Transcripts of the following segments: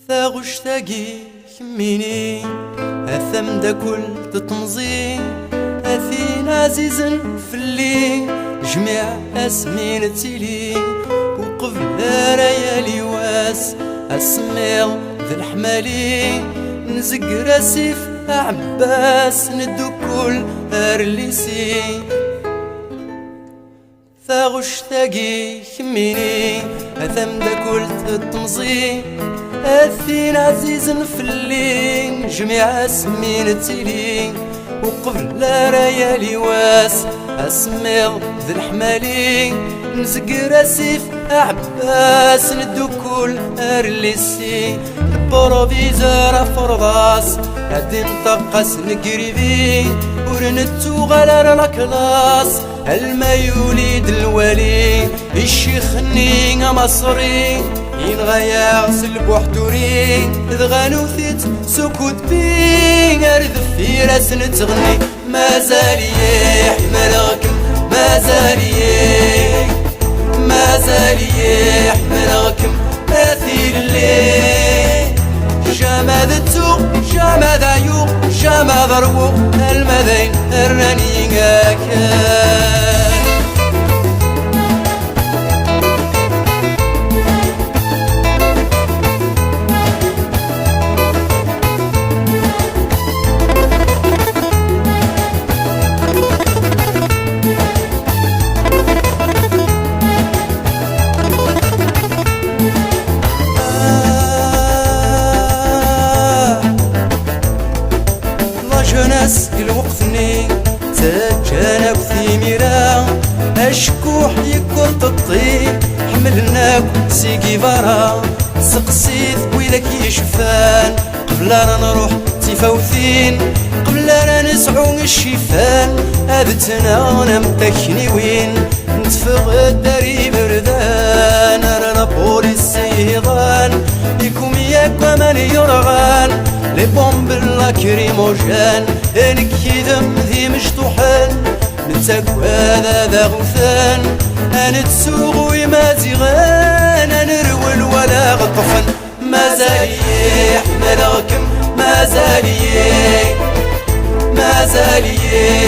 ثاغش ثاقي كميني أثم دا كل تطمزي أثين عزيز في الليل جميع أسمين تيلي وقف ليالي واس أسمير ذي الحمالي نزق راسيف عباس ندو كل أرليسي ثاغش ثاقي كميني أثم دا كل تطمزي أثين عزيز في الليل جميع أسمين تيلي وقبل لا ليالي واس أسمير ذي الحمالي نزق راسيف عباس ندو كل أرليسي بروفيزور فرضاس هادي نطقس نقريبي ورنتو غلر الكلاس الما يوليد الولي الشيخني مصري ينغيا سلب وحدوري ذغانو ثيت سكوت بين أرذ في راس نتغني ما زال يحمل غكم ما زال يحمل غكم أثير الليل جماد التوق جماد عيوق جماد روق المذين الرني كان ناس الوقتني تجانا بثيميرا أشكوح يكون تطيب حملناك سيقي برا سقسيت ويلك يشفان قبل لا نروح تفوثين قبل لا نسعو الشيفان هذتنا نمتكني وين نتفق الداري بردان رانا بوليس سيضان يكم ياك ومن يرغان لي بومب لاكريموجان نكيدم ذي مشطوحان نتاكو هذا ذا غثان نتسوق وما زغان نرول ولا غطفن ما زال يحمل غكم ما زال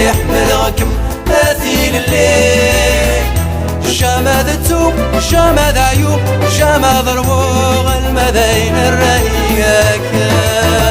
يحمل غكم مثيل الليل جماد التوب جماد عيوب جماد روغ المذين الرهية كان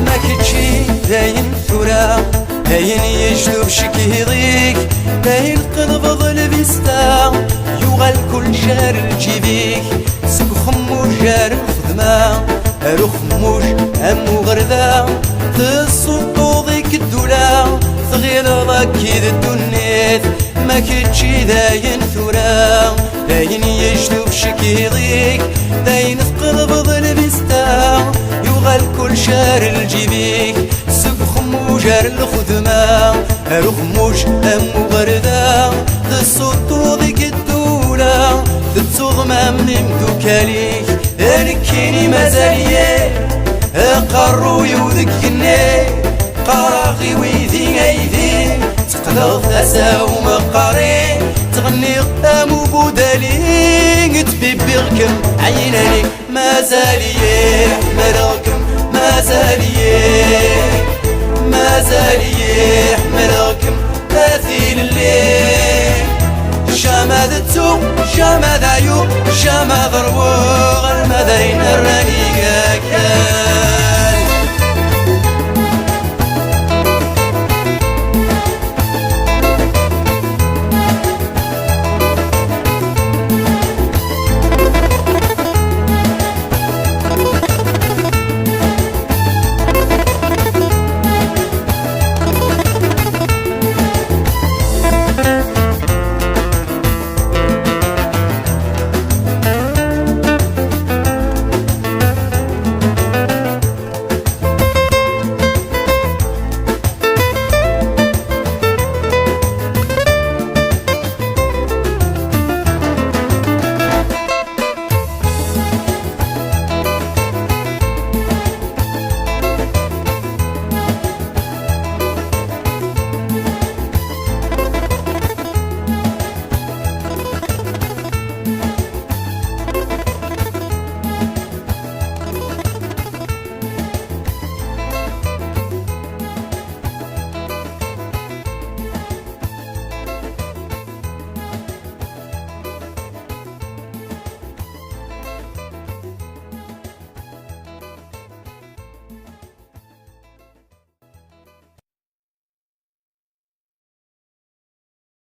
ما كتشي داين ثورة داين يجذب شكي يضيق داين قنبض البستا يغال كل شهر الجيبيك سك خموش جار الخدمة روح خموش أمو غرذا تصدو ضيك الدولة صغير ضاكيد الدنيت ما كتشي داين ثورة داين يجذب شكي يضيق داين قنبض البستا يغال كل شهر الجيبيك جار الخدمة روح موش أم غردة تصدو ذيك الدولة تتصغم من دوكاليك ذلكيني مازالية قرو يوذكني قراغي ويذي أيذي تقدر ثاسا ومقاري تغني قام بودالي تبيبي غكم عيناني مازالية